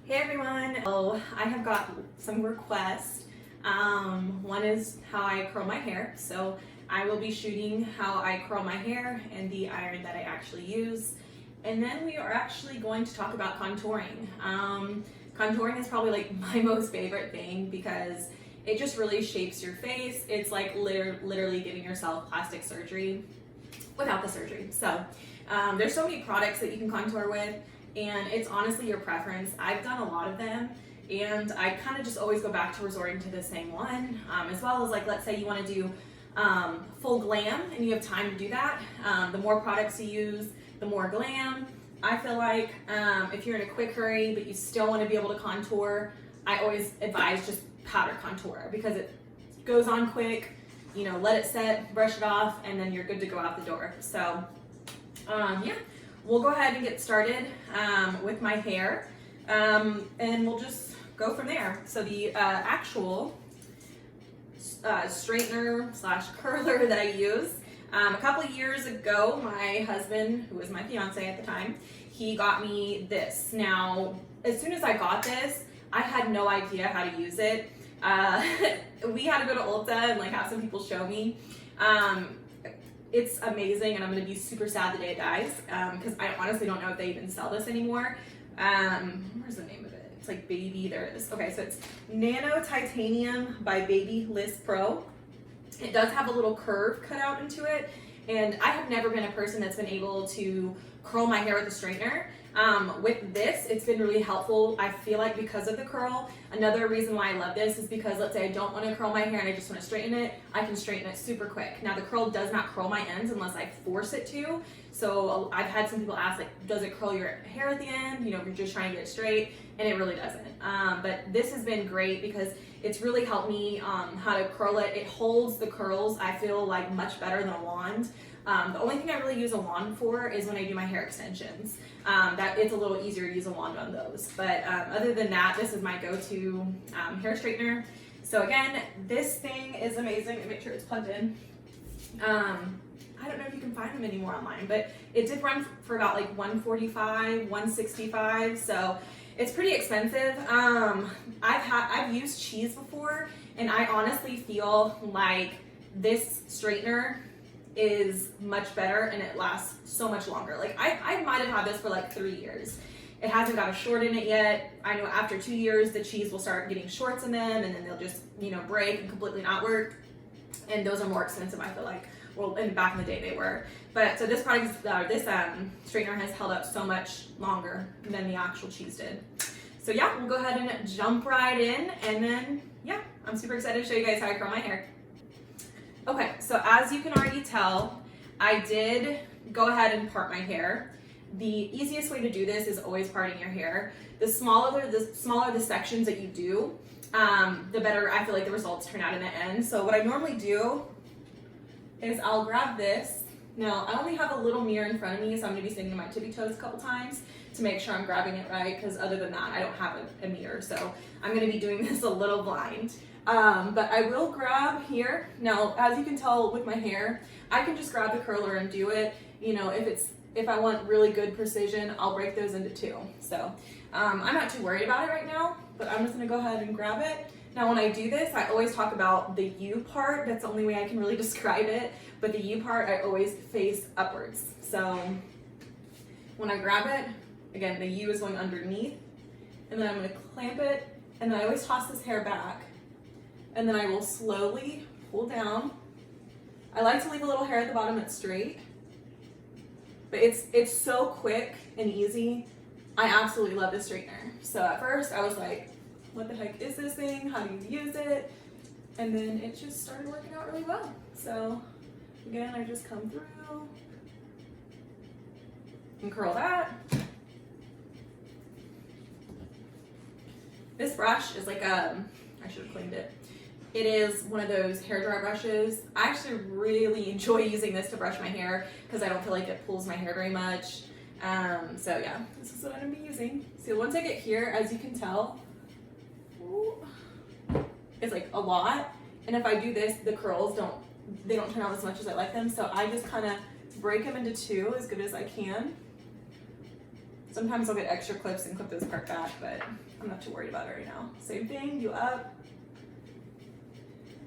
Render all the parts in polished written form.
Hey everyone! So I have got some requests. One is how I curl my hair. So I will be shooting how I curl my hair and the iron that I actually use. And then we are actually going to talk about contouring. Contouring is probably like my most favorite thing because it just really shapes your face. It's like literally giving yourself plastic surgery without the surgery. So there's so many products that you can contour with, and it's honestly your preference. I've done a lot of them, and I kind of just always go back to resorting to the same one, as well as like, let's say you want to do full glam and you have time to do that. The more products you use, the more glam. I feel like if you're in a quick hurry but you still want to be able to contour, I always advise just powder contour because it goes on quick. You know, let it set, brush it off, and then you're good to go out the door. So yeah, we'll go ahead and get started with my hair, and we'll just go from there. So the actual straightener slash curler that I use, a couple of years ago, my husband, who was my fiance at the time, he got me this. Now, as soon as I got this, I had no idea how to use it. We had to go to Ulta and like have some people show me. It's amazing, and I'm gonna be super sad the day it dies because I honestly don't know if they even sell this anymore. Where's the name of it? It's like Baby, there it is. Okay, so it's Nano Titanium by Babyliss Pro. It does have a little curve cut out into it, and I have never been a person that's been able to curl my hair with a straightener. With this, it's been really helpful, I feel like, because of the curl. Another reason why I love this is because, let's say I don't want to curl my hair and I just want to straighten it, I can straighten it super quick. Now the curl does not curl my ends unless I force it to. So I've had some people ask, like, does it curl your hair at the end? You know, if you're just trying to get it straight, and it really doesn't. But this has been great because it's really helped me how to curl it. It holds the curls, I feel like, much better than a wand. The only thing I really use a wand for is when I do my hair extensions. That it's a little easier to use a wand on those. But other than that, this is my go-to hair straightener. So again, this thing is amazing. Let me make sure it's plugged in. I don't know if you can find them anymore online, but it did run for about like $145, $165. So it's pretty expensive. I've used cheese before, and I honestly feel like this straightener is much better and it lasts so much longer. Like I might have had this for like 3 years. It hasn't got a short in it yet. I know after 2 years the cheese will start getting shorts in them, and then they'll just, you know, break and completely not work. And those are more expensive, I feel like. Well, back in the day they were. But so this product, this straightener has held up so much longer than the actual cheese did. So yeah, we'll go ahead and jump right in, and then yeah, I'm super excited to show you guys how I curl my hair. Okay, so as you can already tell, I did go ahead and part my hair. The easiest way to do this is always parting your hair. The smaller the sections that you do, the better I feel like the results turn out in the end. So what I normally do is I'll grab this. Now, I only have a little mirror in front of me, so I'm gonna be standing on my tippy toes a couple times to make sure I'm grabbing it right, because other than that, I don't have a mirror. So I'm gonna be doing this a little blind. But I will grab here. Now, as you can tell with my hair, I can just grab the curler and do it. You know, if I want really good precision, I'll break those into two. So I'm not too worried about it right now, but I'm just gonna go ahead and grab it. Now, when I do this, I always talk about the U part. That's the only way I can really describe it. But the U part, I always face upwards. So when I grab it, again, the U is going underneath, and then I'm gonna clamp it, and then I always toss this hair back. And then I will slowly pull down. I like to leave a little hair at the bottom that's straight, but it's so quick and easy. I absolutely love this straightener. So at first I was like, what the heck is this thing? How do you use it? And then it just started working out really well. So again, I just come through and curl that. This brush is like I should have cleaned it. It is one of those hair dry brushes. I actually really enjoy using this to brush my hair because I don't feel like it pulls my hair very much. So yeah, this is what I'm gonna be using. So once I get here, as you can tell, it's like a lot. And if I do this, the curls don't turn out as much as I like them. So I just kind of break them into two as good as I can. Sometimes I'll get extra clips and clip this part back, but I'm not too worried about it right now. Same thing, you up,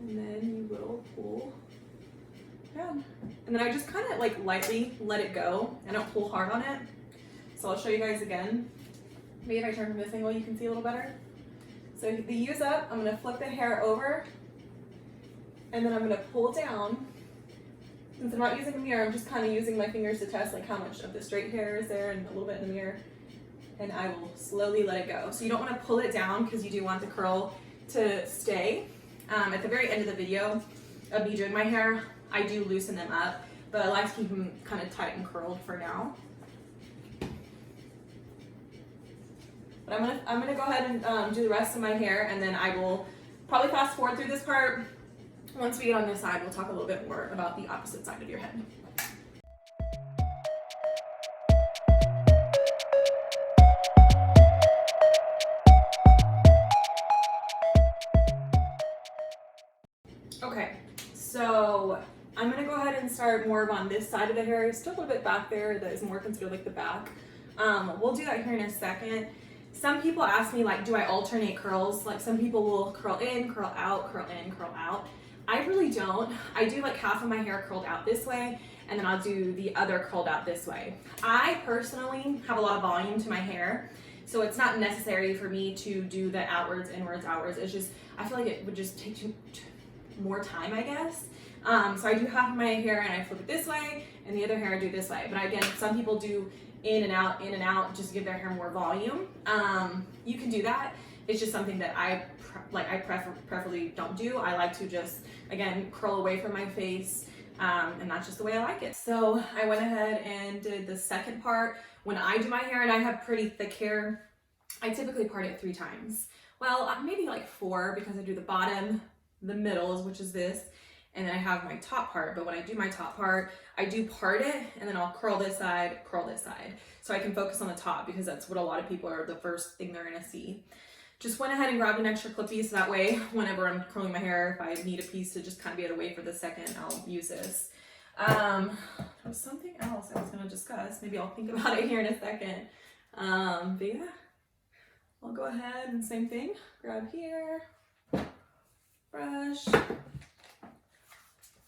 and then you will pull down. And then I just kind of like lightly let it go. I don't pull hard on it. So I'll show you guys again. Maybe if I turn from this angle, you can see a little better. So the U's up, I'm gonna flip the hair over, and then I'm gonna pull down. Since I'm not using a mirror, I'm just kind of using my fingers to test like how much of the straight hair is there and a little bit in the mirror. And I will slowly let it go. So you don't want to pull it down because you do want the curl to stay. At the very end of the video of me doing my hair, I do loosen them up, but I like to keep them kind of tight and curled for now. But I'm gonna go ahead and do the rest of my hair, and then I will probably fast forward through this part. Once we get on this side, we'll talk a little bit more about the opposite side of your head. Okay, so I'm gonna go ahead and start more on this side of the hair. Still a little bit back there that is more considered like the back. We'll do that here in a second. Some people ask me, like, do I alternate curls? Like, some people will curl in, curl out, curl in, curl out. I really don't. I do like half of my hair curled out this way, and then I'll do the other curled out this way. I personally have a lot of volume to my hair, so it's not necessary for me to do the outwards, inwards, outwards. It's just, I feel like it would just take more time, I guess. So I do half of my hair and I flip it this way, and the other hair I do this way. But again, some people do in and out, just to give their hair more volume. You can do that. It's just something that I preferably don't do. I like to just, again, curl away from my face, and that's just the way I like it. So I went ahead and did the second part. When I do my hair and I have pretty thick hair, I typically part it 3 times. Well, maybe like 4, because I do the bottom, the middle, which is this, and then I have my top part. But when I do my top part, I do part it, and then I'll curl this side, so I can focus on the top, because that's what a lot of people are, the first thing they're gonna see. Just went ahead and grabbed an extra clip piece, that way whenever I'm curling my hair, if I need a piece to just kind of be able to wait for the second, I'll use this. There was something else I was gonna discuss. Maybe I'll think about it here in a second. But yeah, I'll go ahead and same thing, grab here, brush, a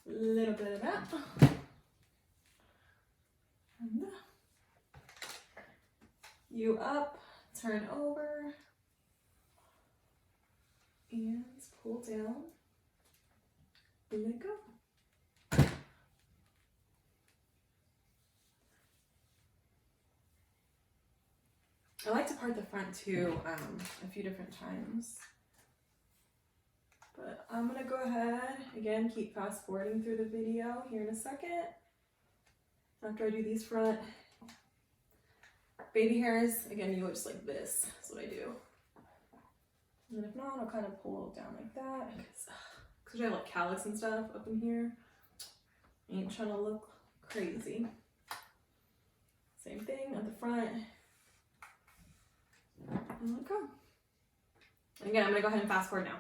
little bit of that. And you up, turn over, and pull down, and let go. I like to part the front too a few different times. But I'm gonna go ahead, again, keep fast forwarding through the video here in a second. After I do these front baby hairs, again, you go just like this. That's what I do. And then if not, I'll kind of pull it down like that. Because I have like callus and stuff up in here. I ain't trying to look crazy. Same thing at the front. And let go. And again, I'm gonna go ahead and fast forward now.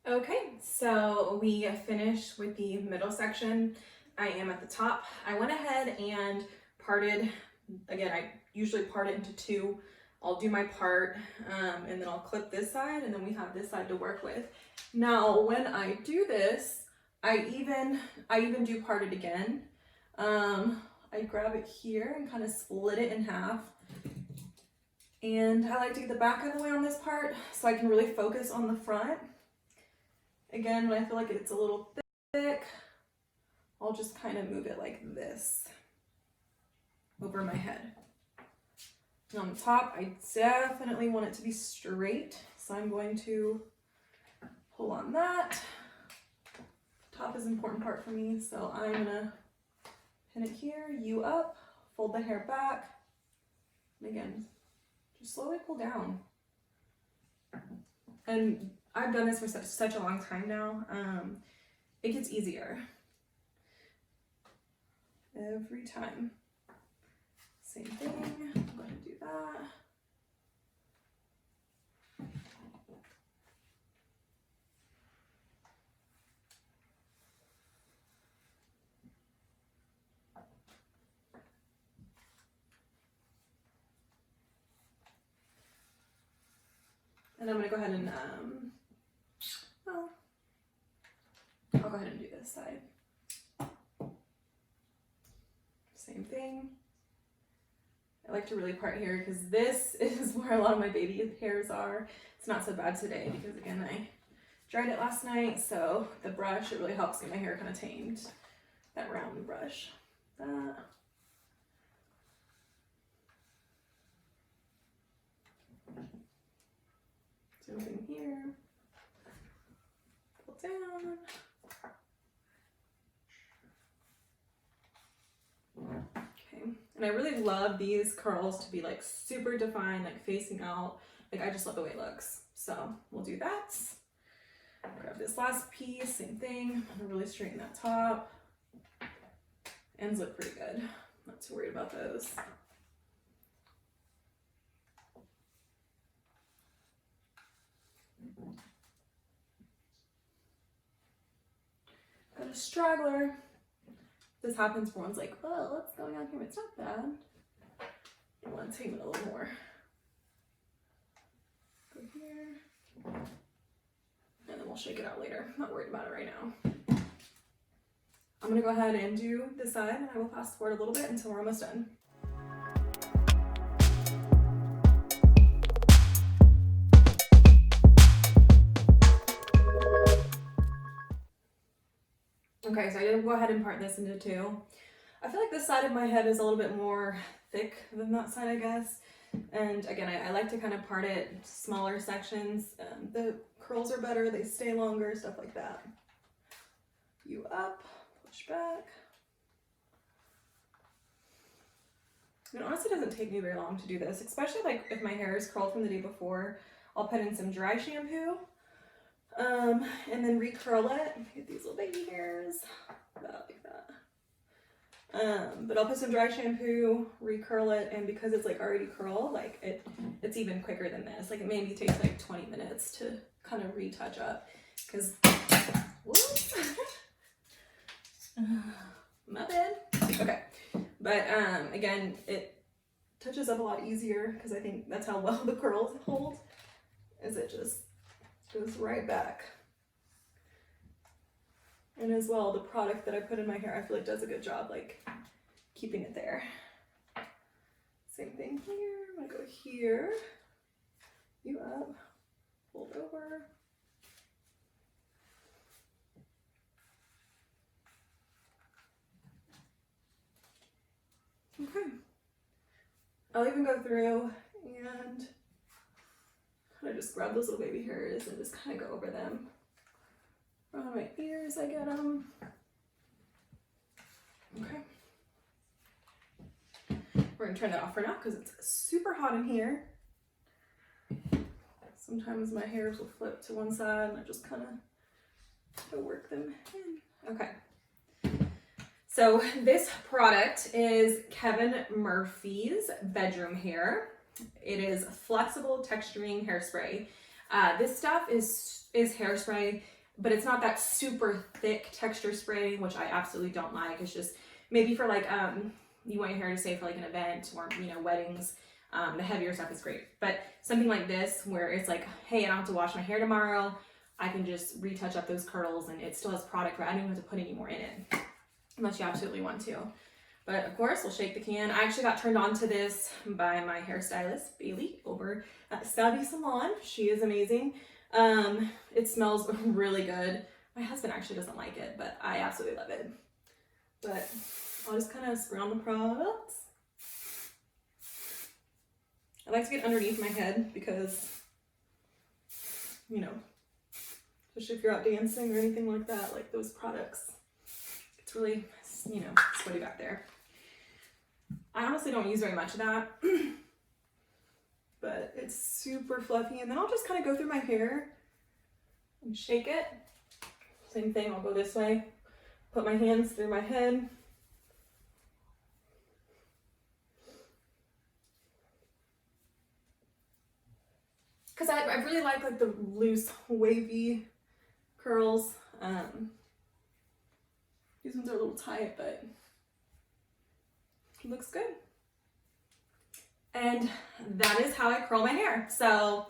Okay, so we finished with the middle section. I am at the top. I went ahead and parted, again, I usually part it into 2. I'll do my part, and then I'll clip this side, and then we have this side to work with. Now, when I do this, I even do part it again. I grab it here and kind of split it in half. And I like to get the back out of the way on this part so I can really focus on the front. Again, when I feel like it's a little thick, I'll just kind of move it like this over my head. And on the top, I definitely want it to be straight, so I'm going to pull on that. Top is an important part for me, so I'm gonna pin it here, you up, fold the hair back, and again, just slowly pull down. And I've done this for such a long time now. It gets easier every time. Same thing, I'm going to do that. And I'm going to go ahead and, well, I'll go ahead and do this side. Same thing. I like to really part here because this is where a lot of my baby hairs are. It's not so bad today because, again, I dried it last night, so the brush, it really helps get my hair kind of tamed. That round brush. That. Same thing here. Pull down. Okay, and I really love these curls to be like super defined, like facing out. Like I just love the way it looks. So we'll do that. Grab this last piece, same thing. I'm gonna really straighten that top. Ends look pretty good. Not too worried about those. Got a straggler. This happens, everyone's like, oh, what's going on here? It's not bad. I want to tame it a little more. Go here. And then we'll shake it out later. I'm not worried about it right now. I'm going to go ahead and do this side, and I will fast forward a little bit until we're almost done. Okay, so I did go ahead and part this into two. I feel like this side of my head is a little bit more thick than that side, I guess. And again, I like to kind of part it smaller sections. The curls are better, they stay longer, stuff like that. You up, push back. It honestly doesn't take me very long to do this, especially like if my hair is curled from the day before. I'll put in some dry shampoo. And then recurl it. Get these little baby hairs. About like that. But I'll put some dry shampoo, recurl it, and because it's like already curled, like it's even quicker than this. Like it maybe takes like 20 minutes to kind of retouch up. Cause whoops. My bad. Okay. But again, it touches up a lot easier because I think that's how well the curls hold. Is it just goes right back. And as well, the product that I put in my hair, I feel like does a good job, like keeping it there. Same thing here. I'm gonna go here. You up, fold over. Okay. I'll even go through and kind of just grab those little baby hairs and just kind of go over them. Around my ears, I get them. Okay. We're gonna turn that off for now because it's super hot in here. Sometimes my hairs will flip to one side and I just kind of work them in. Okay. So this product is Kevin Murphy's Bedroom Hair. It is flexible texturing hairspray. This stuff is hairspray, but it's not that super thick texture spray, which I absolutely don't like. It's just maybe for like, you want your hair to stay for like an event or, you know, weddings. The heavier stuff is great. But something like this where it's like, hey, I don't have to wash my hair tomorrow. I can just retouch up those curls and it still has product, right? I don't even have to put any more in it unless you absolutely want to. But of course, we'll shake the can. I actually got turned on to this by my hairstylist, Bailey, over at Savvy Salon. She is amazing. It smells really good. My husband actually doesn't like it, but I absolutely love it. But I'll just kind of spray on the products. I like to get underneath my head because, you know, especially if you're out dancing or anything like that, like those products, it's really, you know, sweaty back there. I honestly don't use very much of that, but it's super fluffy. And then I'll just kind of go through my hair and shake it. Same thing, I'll go this way. Put my hands through my head. Because I really like the loose, wavy curls. These ones are a little tight, but it looks good. And that is how I curl my hair. So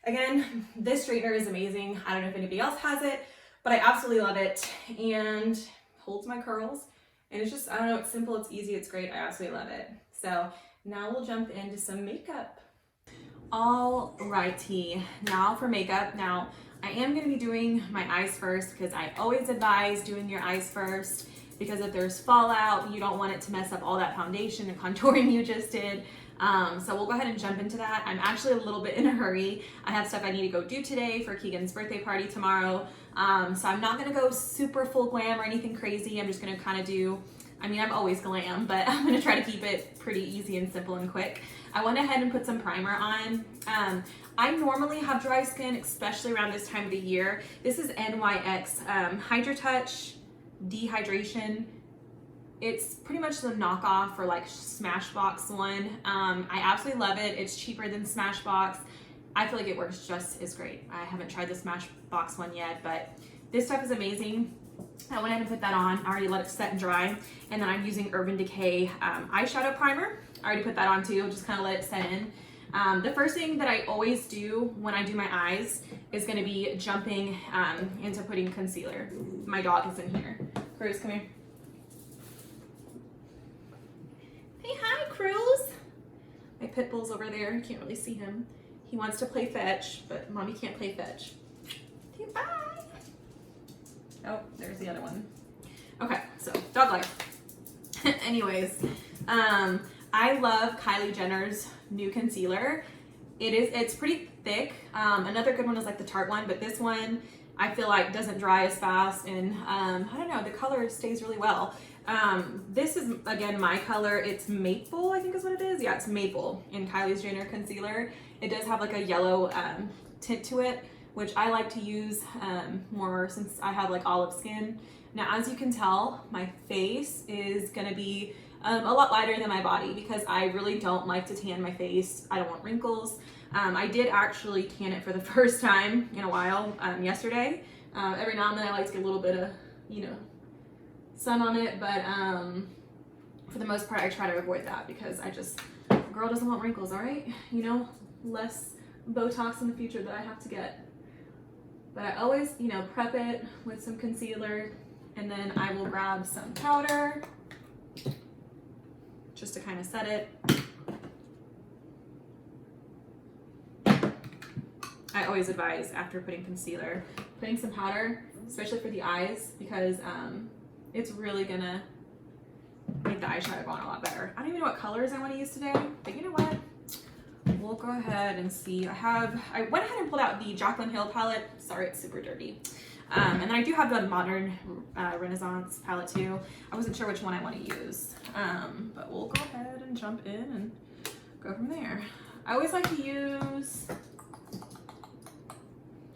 again, this straightener is amazing. I don't know if anybody else has it, but I absolutely love it and holds my curls. And it's just, I don't know, it's simple, it's easy, it's great. I absolutely love it. So now we'll jump into some makeup. Alrighty, now for makeup. Now, I am going to be doing my eyes first because I always advise doing your eyes first because if there's fallout, you don't want it to mess up all that foundation and contouring you just did. So we'll go ahead and jump into that. I'm actually a little bit in a hurry. I have stuff I need to go do today for Keegan's birthday party tomorrow. So I'm not going to go super full glam or anything crazy. I'm just going to kind of do, I mean, I'm always glam, but I'm going to try to keep it pretty easy and simple and quick. I went ahead and put some primer on. I normally have dry skin, especially around this time of the year. This is NYX Hydra Touch Dehydration. It's pretty much the knockoff for like Smashbox one. I absolutely love it. It's cheaper than Smashbox. I feel like it works just as great. I haven't tried the Smashbox one yet, but this stuff is amazing. I went ahead and put that on. I already let it set and dry. And then I'm using Urban Decay eyeshadow primer. I already put that on too, just kind of let it set in. The first thing that I always do when I do my eyes is gonna be jumping into putting concealer. My dog is in here. Cruz, come here. Hey, hi, Cruz. My pit bull's over there. You can't really see him. He wants to play fetch, but mommy can't play fetch. Okay, bye. Oh, there's the other one. Okay, so dog life. Anyways, I love Kylie Jenner's new concealer. It's pretty thick. Another good one is like the Tarte one, but this one I feel like doesn't dry as fast, and I don't know, the color stays really well. This is again my color. It's maple, I think is what it is. Yeah, it's maple in Kylie's Jenner concealer. It does have like a yellow tint to it, which I like to use more since I have like olive skin. Now, as you can tell, my face is gonna be a lot lighter than my body because I really don't like to tan my face. I don't want wrinkles. I did actually tan it for the first time in a while yesterday. Every now and then I like to get a little bit of, you know, sun on it, but for the most part I try to avoid that because girl doesn't want wrinkles, all right? You know, less Botox in the future that I have to get. But I always, you know, prep it with some concealer, and then I will grab some powder just to kind of set it. I always advise after putting concealer, putting some powder, especially for the eyes, because it's really gonna make the eyeshadow go on a lot better. I don't even know what colors I want to use today, but you know what? We'll go ahead and see. I went ahead and pulled out the Jaclyn Hill palette. Sorry, it's super dirty. And then I do have the Modern Renaissance palette too. I wasn't sure which one I want to use, but we'll go ahead and jump in and go from there. I always like to use,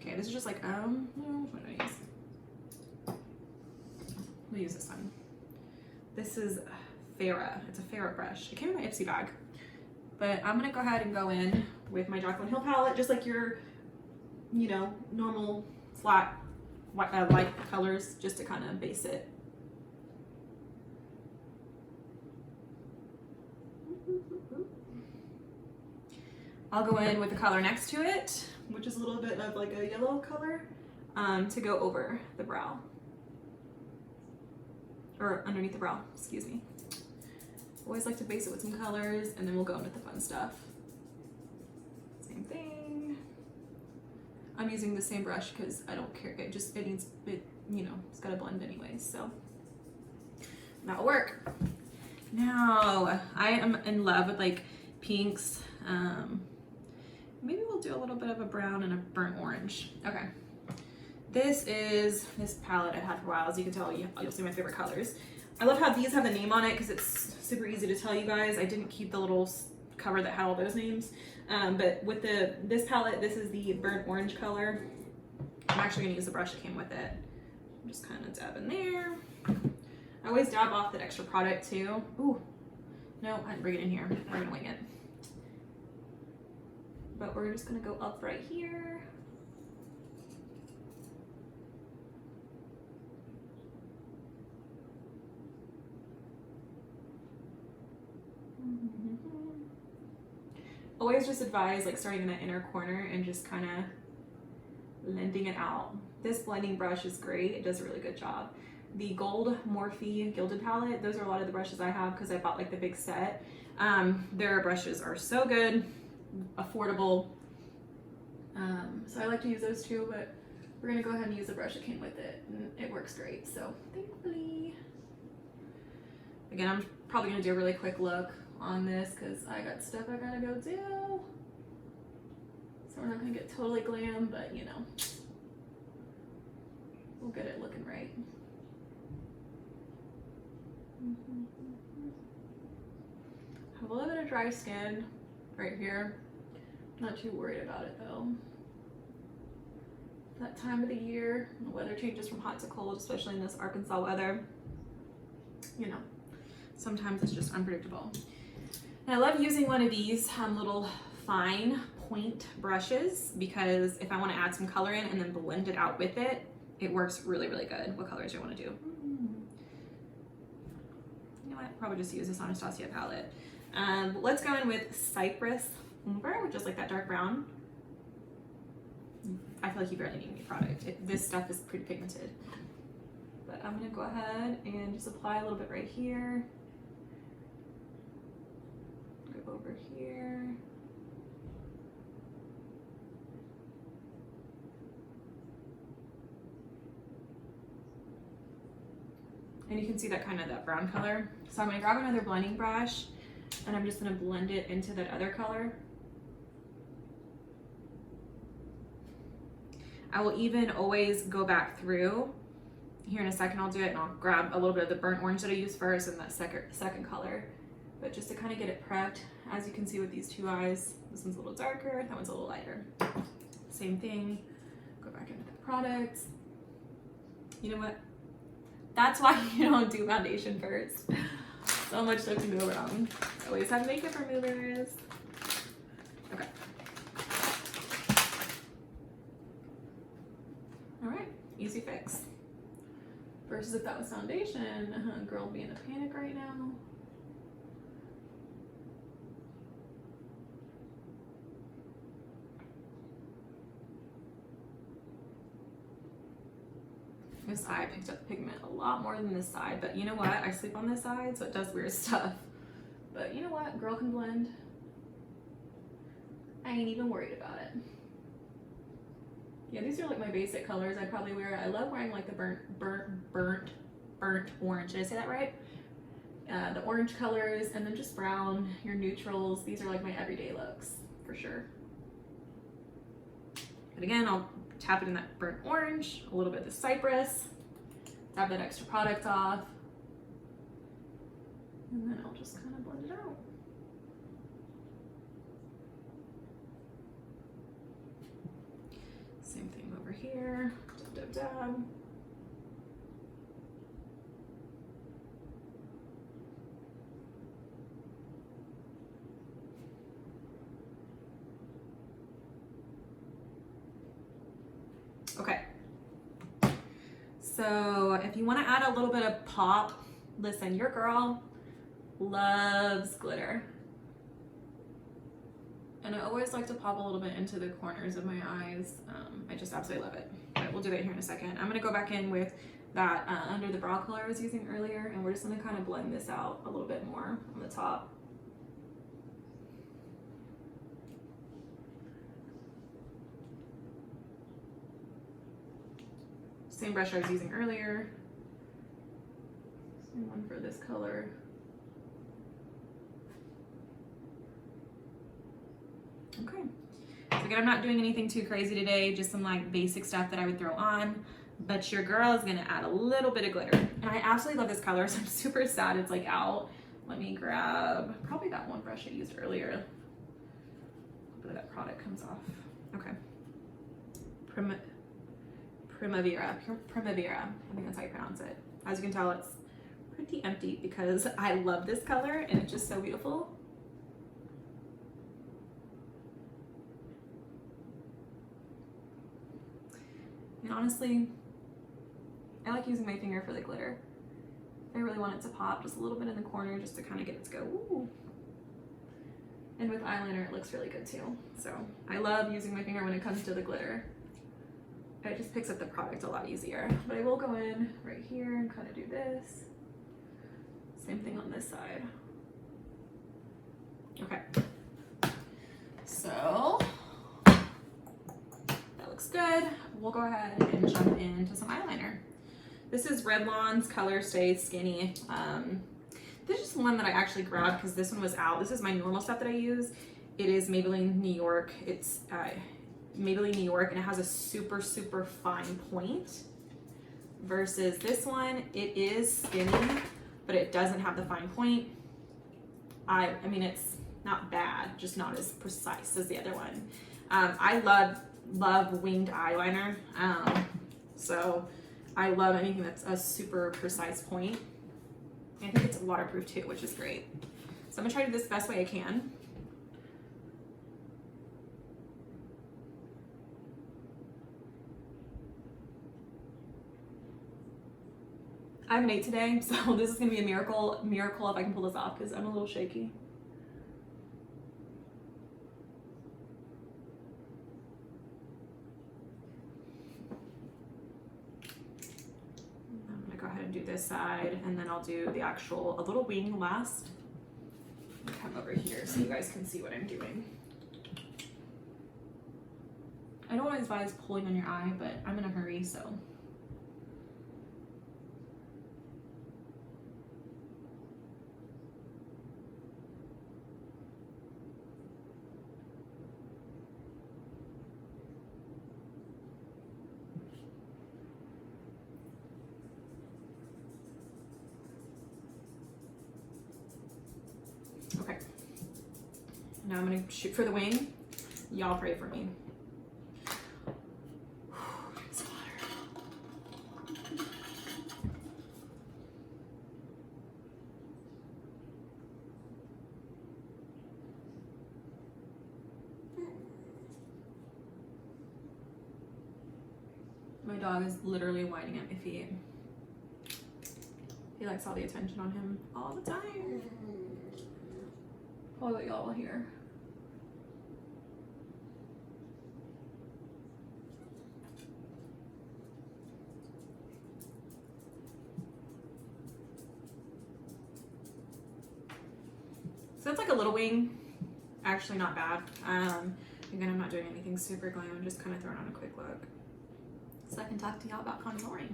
okay, this is just like, what do I use? We'll use this one. This is Farrah. It's a Farrah brush. It came in my Ipsy bag. But I'm gonna go ahead and go in with my Jaclyn Hill palette, just like your, you know, normal flat light colors, just to kind of base it. I'll go in with the color next to it, which is a little bit of like a yellow color, to go over the brow. Or underneath the brow, excuse me. Always like to base it with some colors, and then we'll go into the fun stuff. Same thing. I'm using the same brush because I don't care. It needs, you know, it's got to blend anyways, so that'll work. Now, I am in love with like pinks. Maybe we'll do a little bit of a brown and a burnt orange. Okay. This palette I've had for a while. As you can tell, you'll see my favorite colors. I love how these have the name on it because it's super easy to tell you guys. I didn't keep the little cover that had all those names. But with this palette, this is the burnt orange color. I'm actually gonna use the brush that came with it. I'm just kind of dabbing there. I always dab off that extra product too. Ooh, no, I didn't bring it in here. We're gonna wing it. But we're just gonna go up right here. Always just advise like starting in that inner corner and just kind of blending it out. This blending brush is great. It does a really good job. The gold Morphe gilded palette, those are a lot of the brushes I have because I bought like the big set. Their brushes are so good, affordable. So I like to use those too, but we're gonna go ahead and use the brush that came with it, and it works great, so thankfully. Again, I'm probably gonna do a really quick look on this because I got stuff I gotta go do. So we're not gonna get totally glam, but you know, we'll get it looking right. Have a little bit of dry skin right here. Not too worried about it though. That time of the year, the weather changes from hot to cold, especially in this Arkansas weather. You know, sometimes it's just unpredictable. And I love using one of these little fine point brushes because if I want to add some color in and then blend it out with it, it works really, really good. What colors do I want to do? You know what? Probably just use this Anastasia palette. Let's go in with Cypress Umber, which is like that dark brown. I feel like you barely need any product. This stuff is pretty pigmented. But I'm gonna go ahead and just apply a little bit right here. Go over here. And you can see that kind of that brown color. So I'm gonna grab another blending brush and I'm just gonna blend it into that other color. I will even always go back through. Here in a second I'll do it and I'll grab a little bit of the burnt orange that I used first and that second color. But just to kind of get it prepped, as you can see with these two eyes, this one's a little darker, that one's a little lighter. Same thing, go back into the product. You know what? That's why you don't do foundation first. So much stuff can go wrong. Always have makeup removers. Okay. All right, easy fix. Versus if that was foundation, girl would be in a panic right now. This eye picked up pigment a lot more than this side, but you know what? I sleep on this side, so it does weird stuff. But you know what? Girl can blend. I ain't even worried about it. Yeah, these are like my basic colors I'd probably wear. I love wearing like the burnt orange. Did I say that right? The orange colors, and then just brown, your neutrals. These are like my everyday looks, for sure. But again, I'll tap it in that burnt orange, a little bit of the cypress, tap that extra product off, and then I'll just kind of blend it out. Same thing over here, dab, dab, dab. Okay, so if you want to add a little bit of pop, listen, your girl loves glitter. And I always like to pop a little bit into the corners of my eyes. I just absolutely love it. But we'll do that here in a second. I'm gonna go back in with that under the brow color I was using earlier, and we're just gonna kind of blend this out a little bit more on the top. Same brush I was using earlier. Same one for this color. Okay. So again, I'm not doing anything too crazy today, just some like basic stuff that I would throw on, but your girl is gonna add a little bit of glitter. And I absolutely love this color, so I'm super sad it's like out. Let me grab probably that one brush I used earlier. Hopefully that product comes off. Okay. Primavera, I think that's how you pronounce it. As you can tell, it's pretty empty because I love this color and it's just so beautiful. And honestly, I like using my finger for the glitter. I really want it to pop just a little bit in the corner just to kind of get it to go, ooh. And with eyeliner, it looks really good too. So I love using my finger when it comes to the glitter. It just picks up the product a lot easier. But I will go in right here and kind of do this. Same thing on this side. Okay. So that looks good. We'll go ahead and jump into some eyeliner. This is Revlon's Color Stay Skinny. This is one that I actually grabbed because this one was out. This is my normal stuff that I use. It is Maybelline New York. It's Maybelline New York, and it has a super, super fine point. Versus this one, it is skinny, but it doesn't have the fine point. I mean, it's not bad, just not as precise as the other one. I love winged eyeliner. So I love anything that's a super precise point. I think it's waterproof too, which is great. So I'm gonna try to do this the best way I can. I have an 8 today, so this is gonna be a miracle if I can pull this off because I'm a little shaky. Go ahead and do this side, and then I'll do the a little wing last. Come over here so you guys can see what I'm doing. I don't always advise pulling on your eye, but I'm in a hurry, so. Okay, now I'm gonna shoot for the wing. Y'all pray for me. My dog is literally whining at my feet. He likes all the attention on him all the time. All that y'all hear. So that's like a little wing. Actually not bad. Again, I'm not doing anything super glam. I'm just kind of throwing on a quick look. So I can talk to y'all about contouring.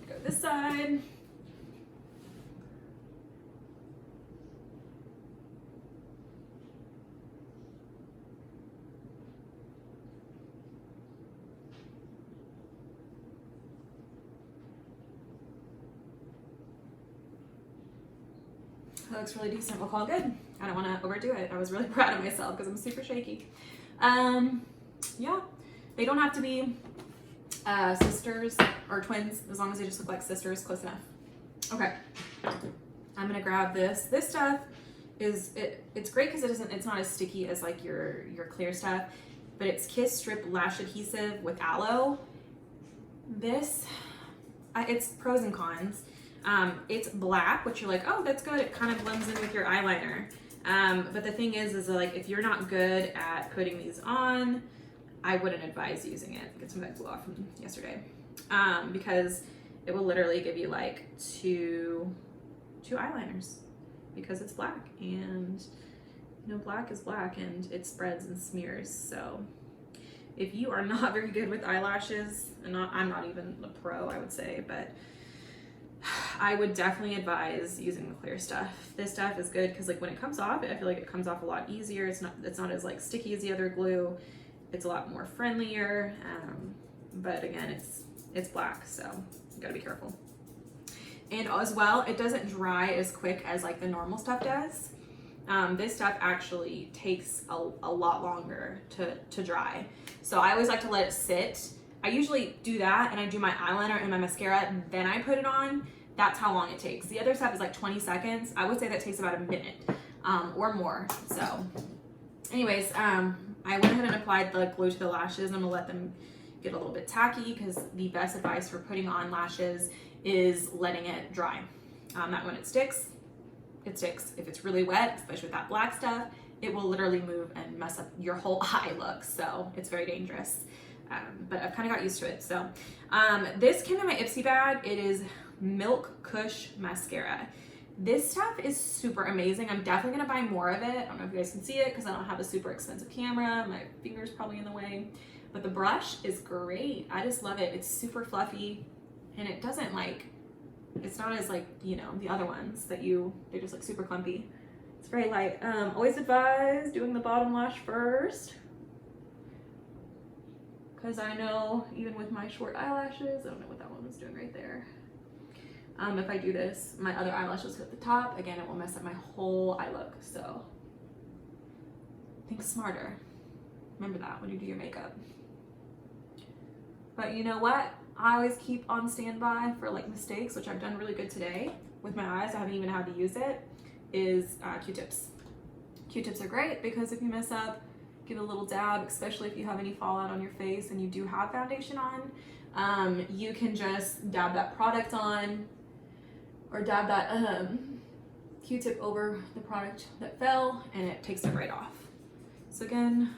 Go this side. That looks really decent. We'll call it good. I don't want to overdo it. I was really proud of myself because I'm super shaky. Yeah, they don't have to be sisters or twins, as long as they just look like sisters, close enough. Okay, I'm gonna grab this. This stuff is it's great because it's not as sticky as like your clear stuff, but it's Kiss Strip Lash Adhesive with aloe. This, it's pros and cons. It's black, which you're like, oh, that's good. It kind of blends in with your eyeliner. But the thing is like, if you're not good at putting these on, I wouldn't advise using it. Get some of that glue off from yesterday. Because it will literally give you like two eyeliners because it's black, and you know, black is black and it spreads and smears. So if you are not very good with eyelashes, and I'm not even a pro, I would say, but I would definitely advise using the clear stuff. This stuff is good because like when it comes off, I feel like it comes off a lot easier. It's not as like sticky as the other glue. It's a lot more friendlier. But again, it's black, so you gotta be careful. And as well, it doesn't dry as quick as like the normal stuff does. This stuff actually takes a lot longer to dry. So I always like to let it sit I usually do that and I do my eyeliner and my mascara and then I put it on. That's how long it takes. The other stuff is like 20 seconds. I would say that takes about a minute or more. So anyways, I went ahead and applied the glue to the lashes. I'm gonna let them get a little bit tacky because the best advice for putting on lashes is letting it dry. That when it sticks, it sticks. If it's really wet, especially with that black stuff, it will literally move and mess up your whole eye look. So it's very dangerous. But I've kind of got used to it. So this came in my Ipsy bag. It is Milk Kush mascara. This stuff is super amazing. I'm definitely gonna buy more of it. I don't know if you guys can see it because I don't have a super expensive camera. My finger's probably in the way, but the brush is great. I just love it. It's super fluffy and it doesn't like, it's not as like, you know, the other ones that they're just like super clumpy. It's very light. Always advise doing the bottom lash first, because I know even with my short eyelashes, I don't know what that one was doing right there. If I do this, my other eyelashes go at the top. Again, it will mess up my whole eye look. So think smarter. Remember that when you do your makeup. But you know what? I always keep on standby for like mistakes, which I've done really good today with my eyes. I haven't even had to use it. Is Q-tips. Q-tips are great because if you mess up, give a little dab, especially if you have any fallout on your face and you do have foundation on. You can just dab that product on or dab that Q-tip over the product that fell and it takes it right off. So again,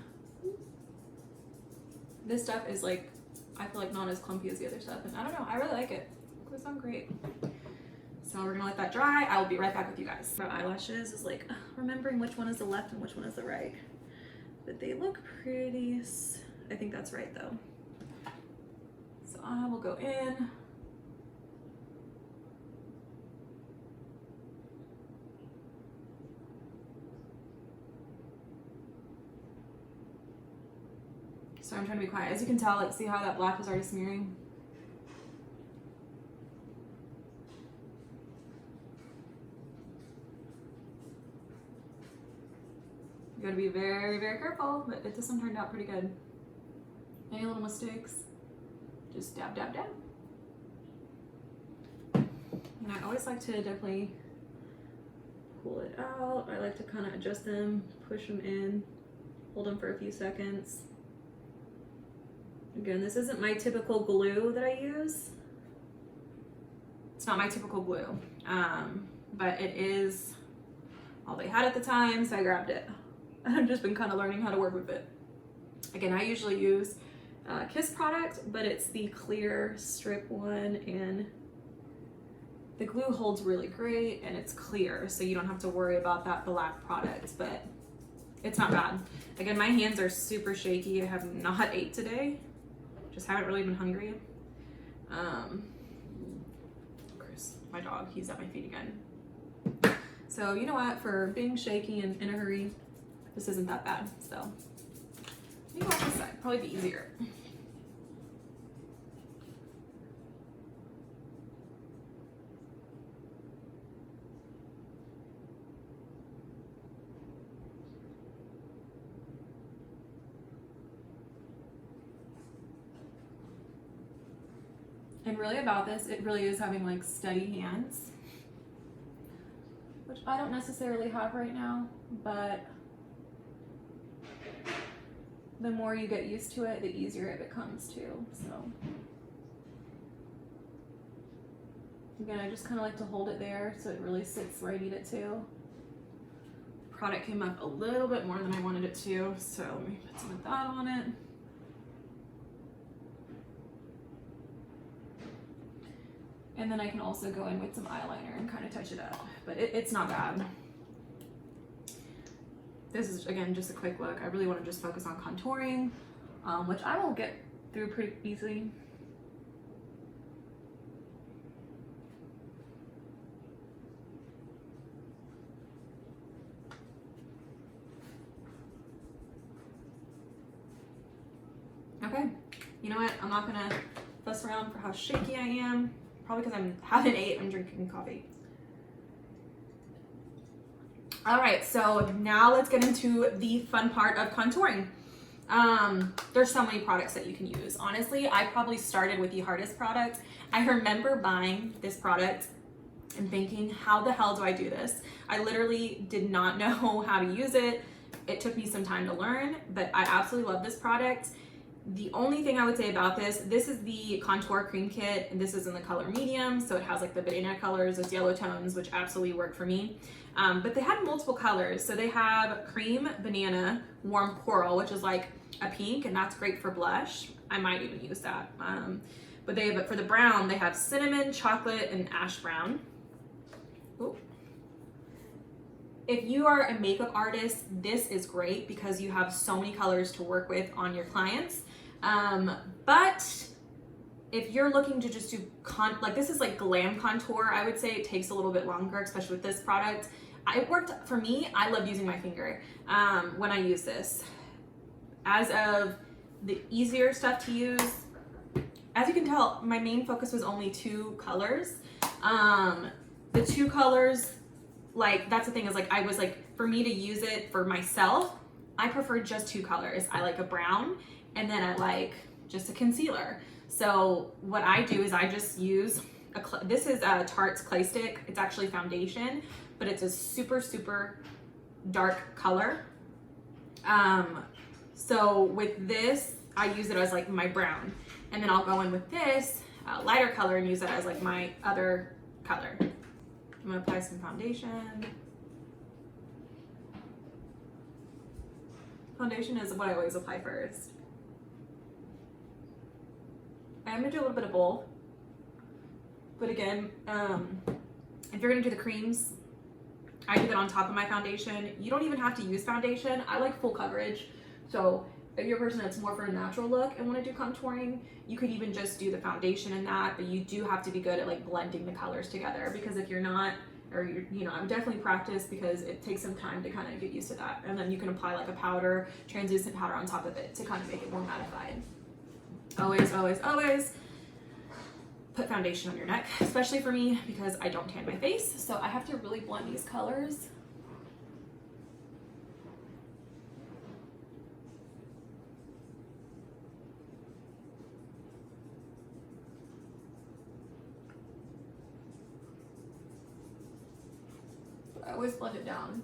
this stuff is like, I feel like not as clumpy as the other stuff, and I don't know, I really like it. It goes on great. So we're gonna let that dry. I will be right back with you guys. My eyelashes is like remembering which one is the left and which one is the right. But they look pretty, I think that's right though. So I will go in. So I'm trying to be quiet. As you can tell, like, see how that black is already smearing? You gotta be very, very careful, but this one turned out pretty good. Any little mistakes, just dab, dab, dab. And I always like to definitely pull it out. I like to kind of adjust them, push them in, hold them for a few seconds. Again, this isn't my typical glue that I use. It's not my typical glue, but it is all they had at the time, so I grabbed it. I've just been kind of learning how to work with it. Again, I usually use Kiss product, but it's the clear strip one, and the glue holds really great and it's clear, so you don't have to worry about that black product, but it's not bad. Again, my hands are super shaky. I have not ate today. Just haven't really been hungry. Chris, my dog, he's at my feet again. So you know what, for being shaky and in a hurry, this isn't that bad. So let me go off this side, probably be easier. And really about this, it really is having like steady hands, which I don't necessarily have right now, but the more you get used to it, the easier it becomes too. So again, I just kind of like to hold it there so it really sits where I need it to. Product came up a little bit more than I wanted it to, so let me put some of that on it. And then I can also go in with some eyeliner and kind of touch it up, but it's not bad. This is, again, just a quick look. I really want to just focus on contouring, which I will get through pretty easily. Okay, you know what? I'm not gonna fuss around for how shaky I am. Probably because I haven't ate, I'm drinking coffee. All right, so now let's get into the fun part of contouring. There's so many products that you can use. Honestly, I probably started with the hardest product. I remember buying this product and thinking, how the hell do I do this? I literally did not know how to use it. It took me some time to learn, but I absolutely love this product. The only thing I would say about this is the contour cream kit, and this is in the color medium, so it has like the banana colors, those yellow tones, which absolutely work for me. But they had multiple colors, so they have cream, banana, warm coral, which is like a pink, and that's great for blush. I might even use that. But for the brown, they have cinnamon, chocolate, and ash brown. Ooh. If you are a makeup artist, this is great because you have so many colors to work with on your clients. But if you're looking to just do like this is like glam contour, I would say it takes a little bit longer, especially with this product. It worked for me. I love using my finger when I use this. As of the easier stuff to use, as you can tell, my main focus was only 2 colors. The 2 colors, like that's the thing is like I was like, for me to use it for myself, I prefer just 2 colors. I like a brown, and then I like just a concealer. So what I do is I just use this is a Tarte's Clay Stick. It's actually foundation, but it's a super, super dark color. So with this, I use it as like my brown, and then I'll go in with this lighter color and use it as like my other color. I'm gonna apply some foundation. Foundation is what I always apply first. I'm gonna do a little bit of both, but again, if you're gonna do the creams, I do that on top of my foundation. You don't even have to use foundation. I like full coverage, so if you're a person that's more for a natural look and want to do contouring, you could even just do the foundation in that, but you do have to be good at like blending the colors together, because if you're not, or I would definitely practice, because it takes some time to kind of get used to that. And then you can apply like a powder, translucent powder on top of it to kind of make it more mattified. Always, always, always put foundation on your neck, especially for me because I don't tan my face, so I have to really blend these colors. I always blend it down.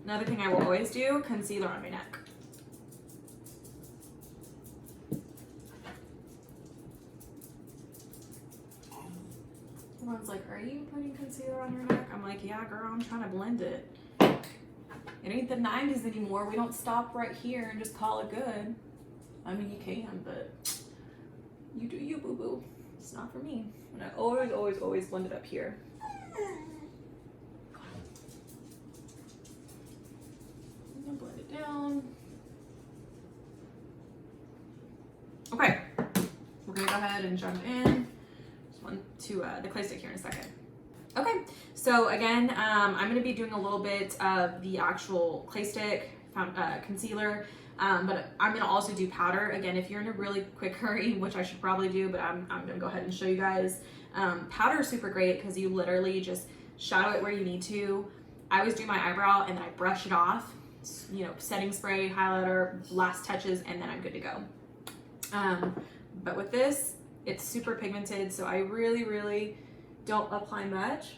Another thing I will always do, concealer on my neck. Everyone's like, are you putting concealer on your neck? I'm like, yeah, girl, I'm trying to blend it. It ain't the 90s anymore. We don't stop right here and just call it good. I mean, you can, but you do you, boo-boo. It's not for me. And I always, always, always blend it up here. I'm gonna blend it down. Okay, we're gonna go ahead and jump in to the clay stick here in a second. Okay, so again, I'm going to be doing a little bit of the actual clay stick concealer, but I'm going to also do powder. Again, if you're in a really quick hurry, which I should probably do, but I'm going to go ahead and show you guys. Powder is super great because you literally just shadow it where you need to. I always do my eyebrow and then I brush it off, setting spray, highlighter, last touches, and then I'm good to go. But with this, it's super pigmented, so I really, really don't apply much.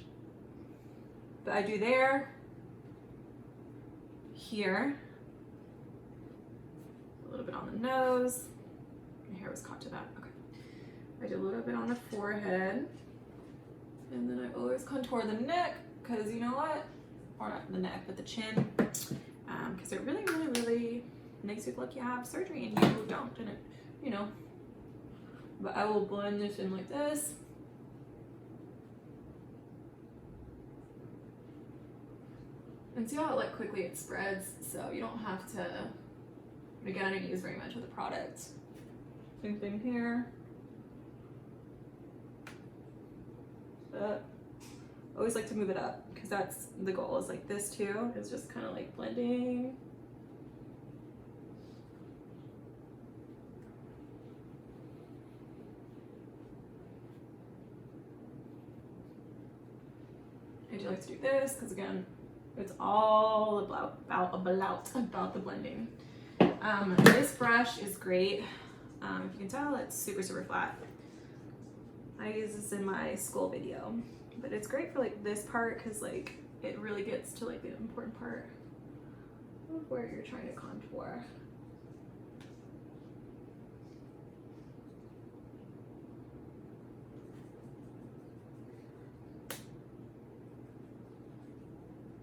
But I do there, here, a little bit on the nose. My hair was caught to that, okay. I do a little bit on the forehead, and then I always contour the neck, because you know what? Or not the neck, but the chin, because it really, really, really makes you look like you have surgery, and you don't, and it, But I will blend this in like this. And see how like quickly it spreads, so you don't have to, again, I didn't use very much of the product. Same thing here. But I always like to move it up because that's the goal, is like this too. It's just kind of like blending. I do like to do this because again, It's all about the blending. This brush is great. If you can tell, it's super, super flat. I use this in my school video, but it's great for like this part because like it really gets to like the important part of where you're trying to contour.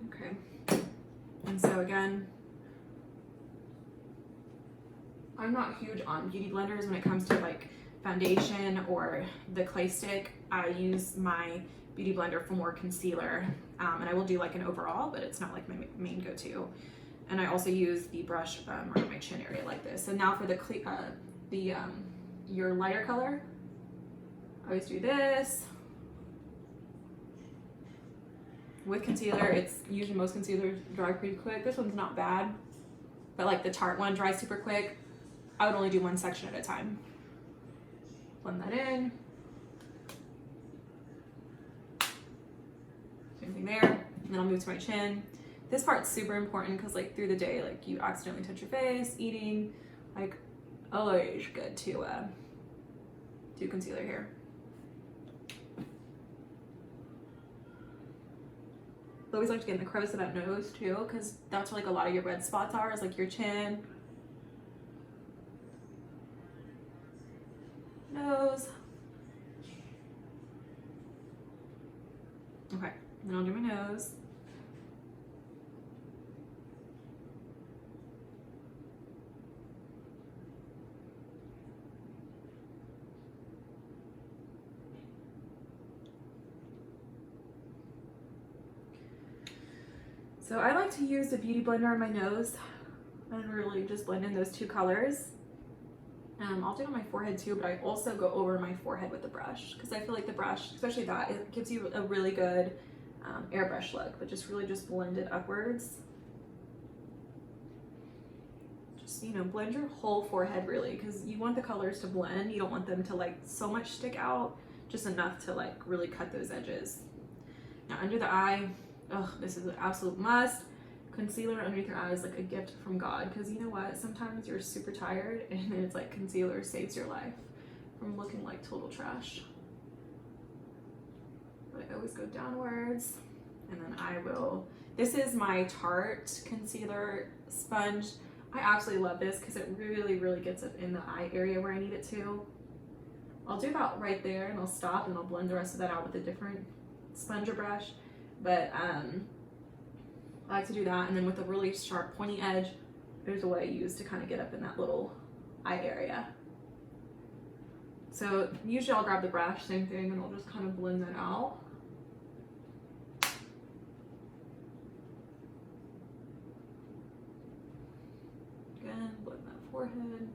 Okay, and so again, I'm not huge on beauty blenders when it comes to like foundation or the clay stick. I use my beauty blender for more concealer, and I will do like an overall, but it's not like my main go-to. And I also use the brush around my chin area like this. And now for your lighter color, I always do this. With concealer, it's usually most concealers dry pretty quick. This one's not bad, but like the Tarte one dries super quick. I would only do one section at a time. Blend that in. Same thing there. And then I'll move to my chin. This part's super important because like through the day, like you accidentally touch your face, eating, like always good to do concealer here. I always like to get in the crevice of that nose too, because that's where like a lot of your red spots are, is like your chin, nose. Okay, then I'll do my nose. So I like to use the beauty blender on my nose and really just blend in those two colors. I'll do it on my forehead too, but I also go over my forehead with the brush because I feel like the brush, especially that, it gives you a really good airbrush look, but just really just blend it upwards. Just, you know, blend your whole forehead really, because you want the colors to blend. You don't want them to like so much stick out, just enough to like really cut those edges. Now under the eye, oh, this is an absolute must. Concealer underneath your eye is like a gift from God, because you know what? Sometimes you're super tired and it's like concealer saves your life from looking like total trash. But I always go downwards, and then I will, this is my Tarte concealer sponge. I absolutely love this because it really, really gets up in the eye area where I need it to. I'll do about right there and I'll stop and I'll blend the rest of that out with a different sponge or brush. But I like to do that, and then with a really sharp pointy edge, there's a way I use to kind of get up in that little eye area. So usually I'll grab the brush, same thing, and I'll just kind of blend that out. Again, blend that forehead,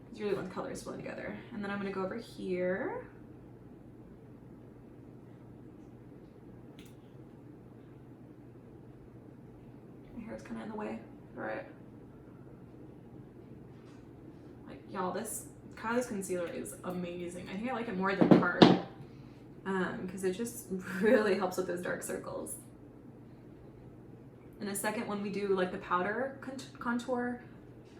because you really want the colors to blend together. And then I'm going to go over here. Hair's kind of in the way. All right. Like, y'all, this Kylie's concealer is amazing. I think I like it more than Tarte, because it just really helps with those dark circles. In a second, when we do like the powder contour,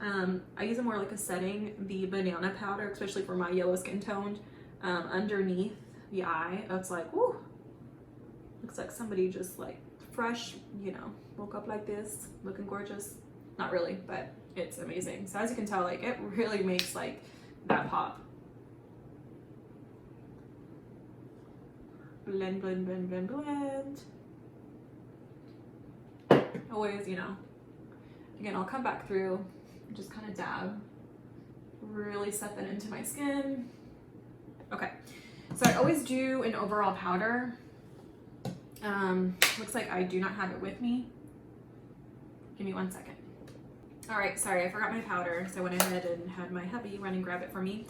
I use it more like a setting, the banana powder, especially for my yellow skin toned, underneath the eye. It's like, whoo, looks like somebody just like fresh, you know, woke up like this, looking gorgeous. Not really, but it's amazing. So as you can tell, like it really makes like that pop. Blend, blend, blend, blend, blend. Always, you know, again, I'll come back through and just kind of dab, really set that into my skin. Okay, so I always do an overall powder. Looks like I do not have it with me. Give me 1 second. All right, sorry, I forgot my powder, so I went ahead and had my hubby run and grab it for me.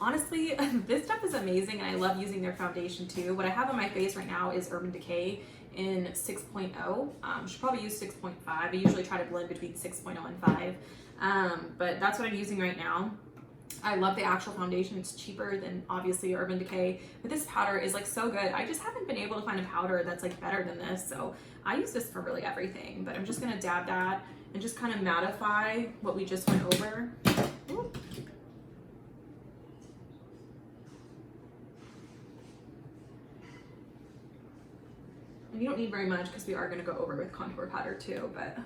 Honestly, this stuff is amazing, and I love using their foundation too. What I have on my face right now is Urban Decay in 6.0. Should probably use 6.5. I usually try to blend between 6.0 and 5, but that's what I'm using right now. I love the actual foundation. It's cheaper than obviously Urban Decay, but this powder is like so good. I just haven't been able to find a powder that's like better than this. So I use this for really everything, but I'm just gonna dab that and just kind of mattify what we just went over. Ooh. And you don't need very much because we are gonna go over with contour powder too, but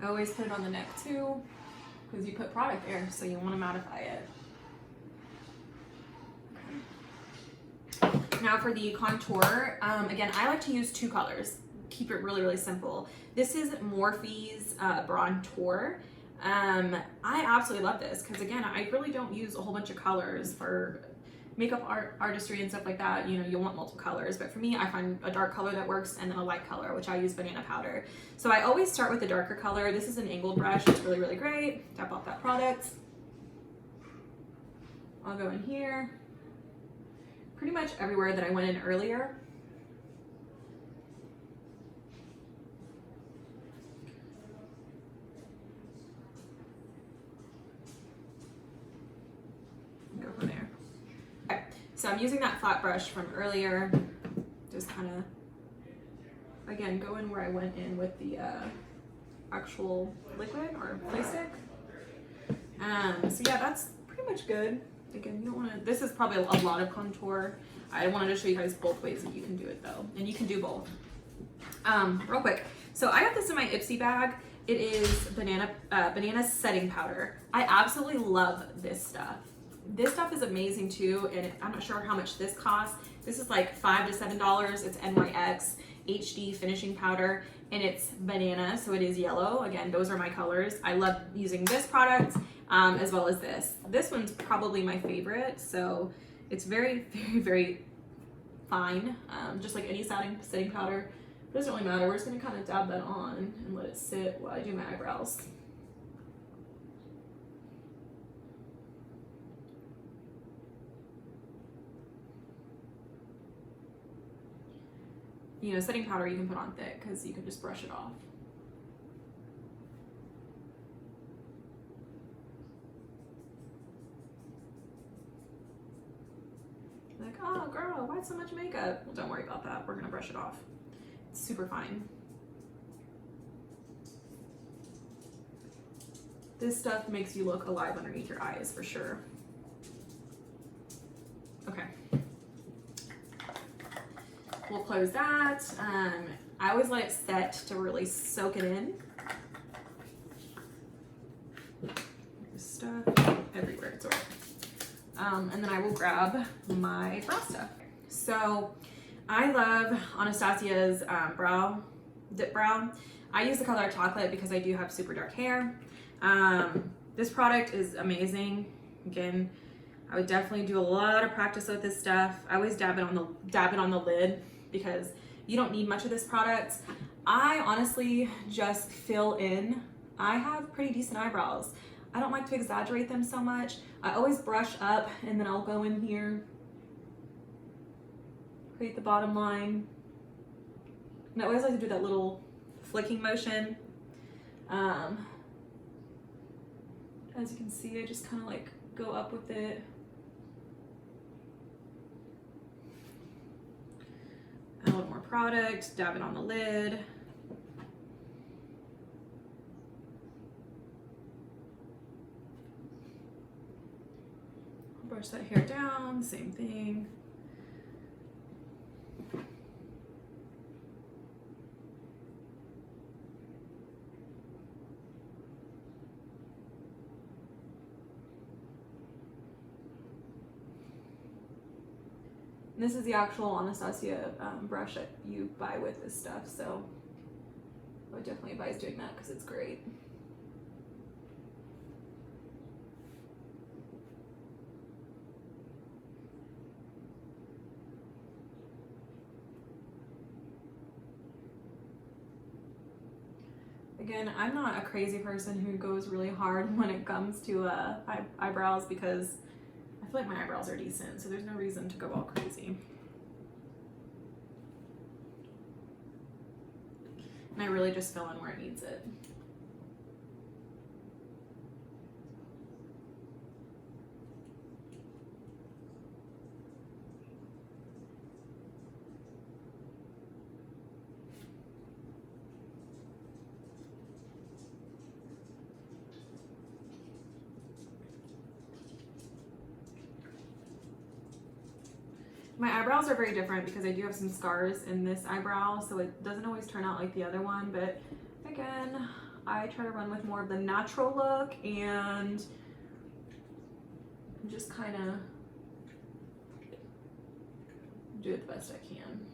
I always put it on the neck too, because you put product there, so you want to mattify it. Okay. Now for the contour, again, I like to use 2 colors. Keep it really, really simple. This is Morphe's Brontour. I absolutely love this because, again, I really don't use a whole bunch of colors for makeup artistry and stuff like that. You know, you want multiple colors, but for me, I find a dark color that works and then a light color, which I use banana powder. So I always start with the darker color. This is an angled brush. It's really, really great. Tap off that product. I'll go in here. Pretty much everywhere that I went in earlier. Go from there. Okay, so I'm using that flat brush from earlier. Just kind of, again, go in where I went in with the actual liquid or play stick. So yeah, that's pretty much good. Again, you don't want to, this is probably a lot of contour. I wanted to show you guys both ways that you can do it though, and you can do both. Real quick, so I got this in my Ipsy bag. It is banana setting powder. I absolutely love this stuff. This stuff is amazing too, and I'm not sure how much this costs. This is like $5 to $7. It's NYX HD finishing powder, and it's banana, so it is yellow. Again, those are my colors. I love using this product as well as this. This one's probably my favorite, so it's very, very, very fine, just like any setting powder. It doesn't really matter. We're just gonna kind of dab that on and let it sit while I do my eyebrows. You know, setting powder you can put on thick because you can just brush it off. Like, oh girl, why so much makeup? Well, don't worry about that. We're gonna brush it off. It's super fine. This stuff makes you look alive underneath your eyes for sure. Okay. We'll close that. I always let it set to really soak it in. Stuff everywhere, it's okay. And then I will grab my brow stuff. So I love Anastasia's dip brow. I use the color chocolate because I do have super dark hair. This product is amazing. Again, I would definitely do a lot of practice with this stuff. I always dab it on the lid because you don't need much of this product. I honestly just fill in. I have pretty decent eyebrows. I don't like to exaggerate them so much. I always brush up and then I'll go in here, create the bottom line. And I always like to do that little flicking motion. As you can see, I just kind of like go up with it. Add a little more product, dab it on the lid. Brush that hair down, same thing. This is the actual Anastasia brush that you buy with this stuff, so I would definitely advise doing that because it's great. Again, I'm not a crazy person who goes really hard when it comes to eyebrows because I feel like my eyebrows are decent, so there's no reason to go all crazy. And I really just fill in where it needs it. My eyebrows are very different because I do have some scars in this eyebrow, so it doesn't always turn out like the other one, but again, I try to run with more of the natural look and just kind of do it the best I can.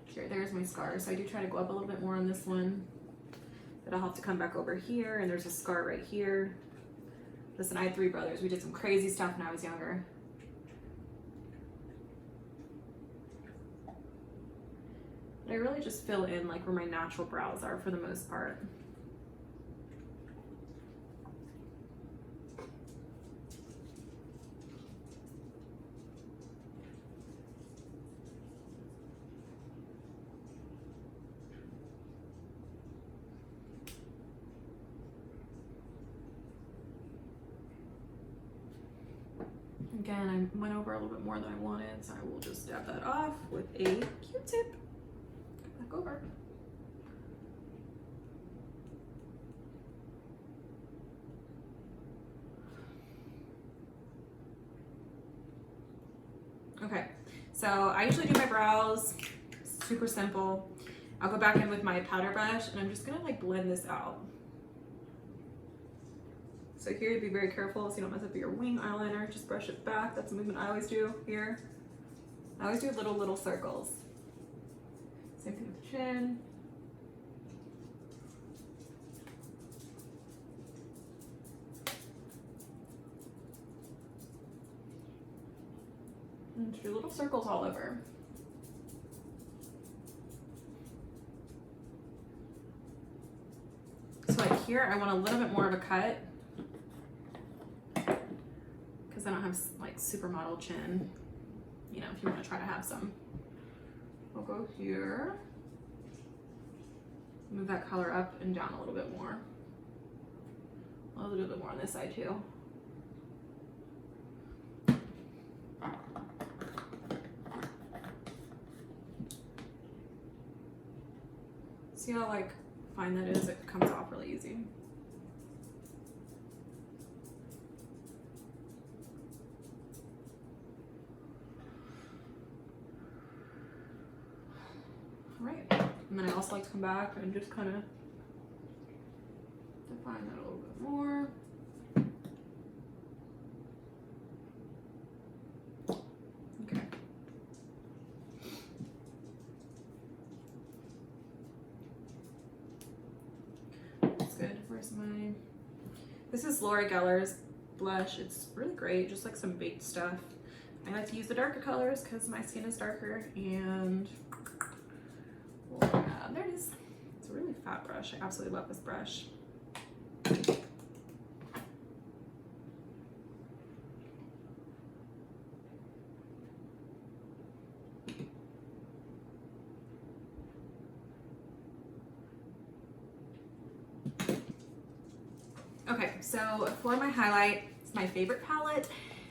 Here, there's my scars. So I do try to go up a little bit more on this one, but I'll have to come back over here, and there's a scar right here. Listen, I had 3 brothers. We did some crazy stuff when I was younger. But I really just fill in like where my natural brows are for the most part. Again, I went over a little bit more than I wanted, so I will just dab that off with a Q-tip. Back over. Okay, so I usually do my brows super simple. I'll go back in with my powder brush, and I'm just gonna like blend this out. So here, you be very careful so you don't mess up your wing eyeliner. Just brush it back. That's a movement I always do here. I always do little circles. Same thing with the chin. And do little circles all over. So like here, I want a little bit more of a cut, I don't have like supermodel chin, you know, if you want to try to have some. I'll go here, move that color up and down a little bit more. A little bit more on this side too. See how like fine that is? It comes off really easy. Right, and then I also like to come back and just kind of define that a little bit more. Okay. That's good. Where's my... This is Laura Geller's blush. It's really great, just like some baked stuff. I like to use the darker colors because my skin is darker, and there it is. It's a really fat brush. I absolutely love this brush. Okay, so for my highlight, it's my favorite palette.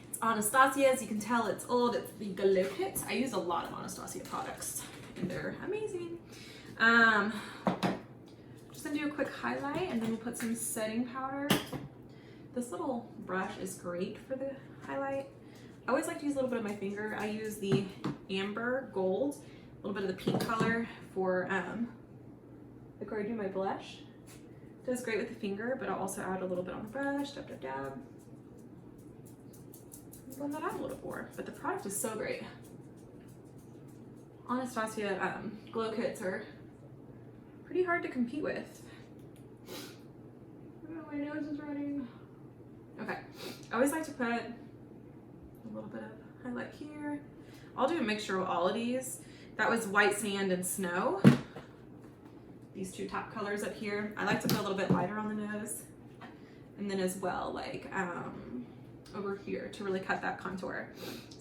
It's Anastasia. As you can tell, it's old. It's the Glow Kit. I use a lot of Anastasia products, and they're amazing. Just gonna do a quick highlight, and then we'll put some setting powder. This little brush is great for the highlight. I always like to use a little bit of my finger. I use the Amber Gold, a little bit of the pink color for like where I do my blush. It does great with the finger, but I'll also add a little bit on the brush. Dab, dab, dab. Blend that out a little more, but the product is so great. Anastasia glow kits are pretty hard to compete with. Oh, my nose is running. Okay, I always like to put a little bit of highlight here. I'll do a mixture of all of these. That was White Sand and Snow. These two top colors up here. I like to put a little bit lighter on the nose. And then as well, like over here to really cut that contour.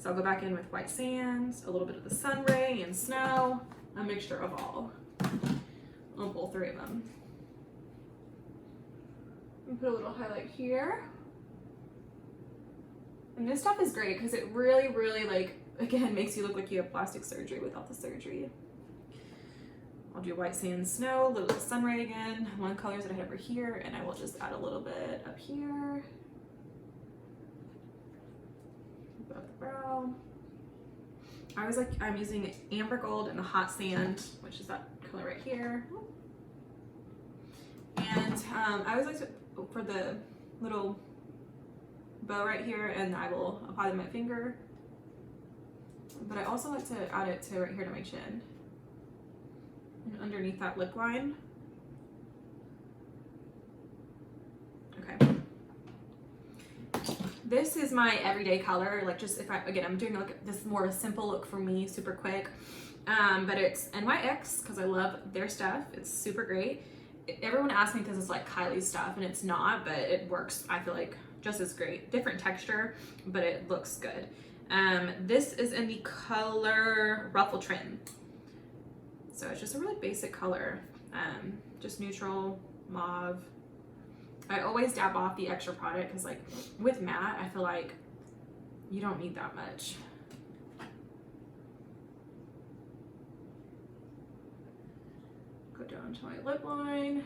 So I'll go back in with White Sand, a little bit of the Sun Ray and Snow, a mixture of all three of them. And put a little highlight here. And this stuff is great because it really, really, like, again, makes you look like you have plastic surgery without the surgery. I'll do White Sand, Snow, a little bit of Sun Ray again, one colors that I had over here, and I will just add a little bit up here. Above the brow. I'm using amber gold and the hot sand, which is that color right here. And I always like to, for the little bow right here, and I will apply them with my finger. But I also like to add it to right here to my chin and underneath that lip line. Okay. This is my everyday color. Like, just if I'm doing like this more of a simple look for me, super quick. But it's NYX because I love their stuff. It's super great. Everyone asks me if this is like Kylie's stuff, and it's not, but it works, I feel like, just as great. Different texture, but it looks good. This is in the color Ruffle Trim. So it's just a really basic color. Just neutral, mauve. I always dab off the extra product because, like, with matte, I feel like you don't need that much. Go down to my lip line.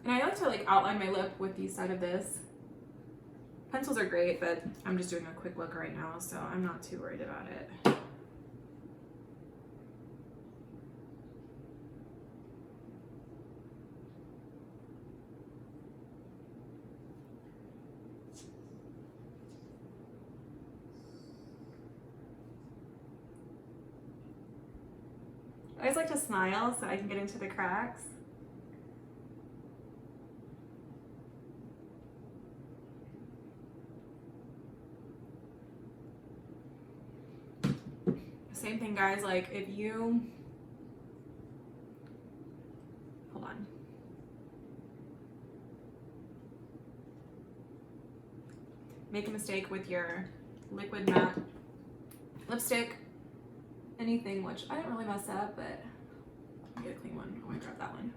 And I like to like outline my lip with the side of this. Pencils are great, but I'm just doing a quick look right now, so I'm not too worried about it. I always like to smile so I can get into the cracks. Same thing, guys, like if you, hold on. Make a mistake with your liquid matte lipstick, anything, which I didn't really mess up, but I'll get a clean one. I might grab that one.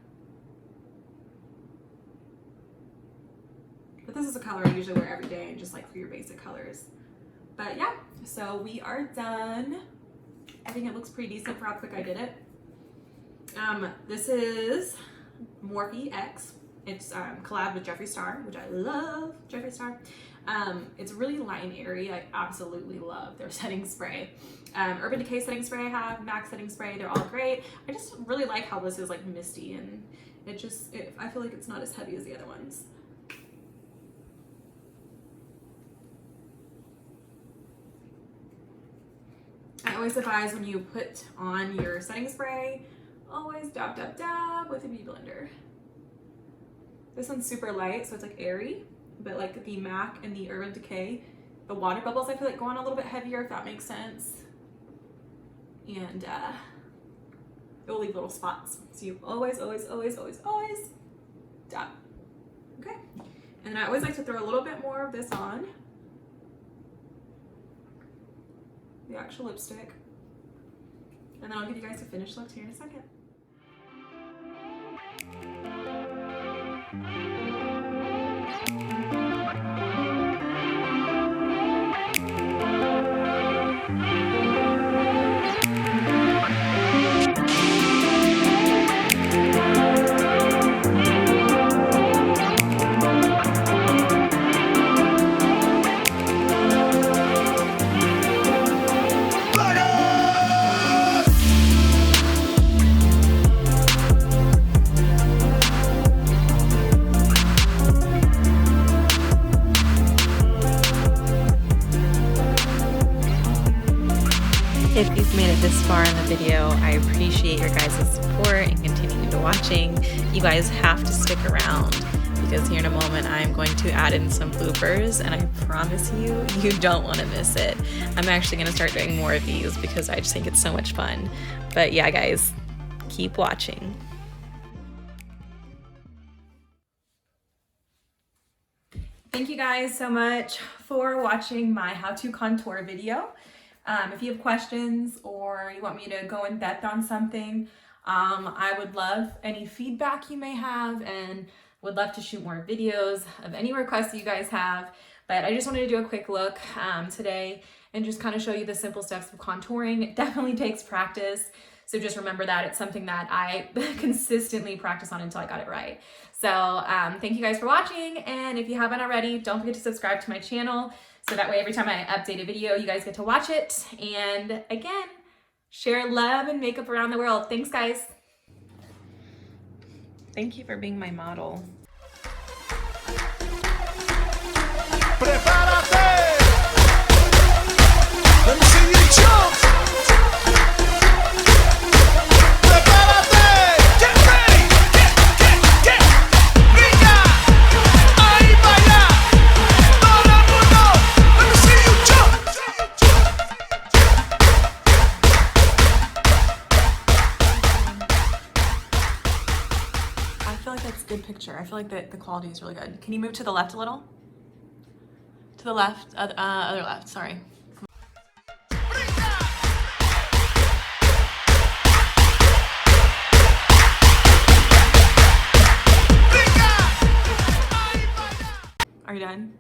But this is a color I usually wear every day, and just like for your basic colors. But yeah, so we are done. I think it looks pretty decent for how quick I did it. This is Morphe X. It's collab with Jeffree Star, which I love Jeffree Star. It's really light and airy. I absolutely love their setting spray. Urban Decay setting spray I have, MAC setting spray, they're all great. I just really like how this is like misty, and I feel like it's not as heavy as the other ones. I always advise when you put on your setting spray, always dab, dab, dab with a beauty blender. This one's super light, so it's like airy, but like the MAC and the Urban Decay, the water bubbles I feel like go on a little bit heavier, if that makes sense. And it will leave little spots. So you always, always, always, always, always dab. Okay. And I always like to throw a little bit more of this on. The actual lipstick. And then I'll give you guys a finished look here in a second. If you've made it this far in the video, I appreciate your guys' support and continuing to watching. You guys have to stick around because here in a moment I'm going to add in some bloopers, and I promise you, you don't want to miss it. I'm actually going to start doing more of these because I just think it's so much fun. But yeah, guys, keep watching. Thank you guys so much for watching my how-to contour video. If you have questions or you want me to go in depth on something, I would love any feedback you may have, and Would love to shoot more videos of any requests you guys have, but I just wanted to do a quick look today and just kind of show you the simple steps of contouring. It definitely takes practice. So just remember that it's something that I consistently practice on until I got it right. So thank you guys for watching. And if you haven't already, don't forget to subscribe to my channel. So that way, every time I update a video, you guys get to watch it. And again, share love and makeup around the world. Thanks, guys. Thank you for being my model. Prepárate. Let me see you jump. Prepárate. Get ready. Get. Niña. Ahí vaya. Todo el mundo. Let me see you jump. I feel like that's a good picture. I feel like the quality is really good. Can you move to the left a little? To the left, other left, sorry. Are you done?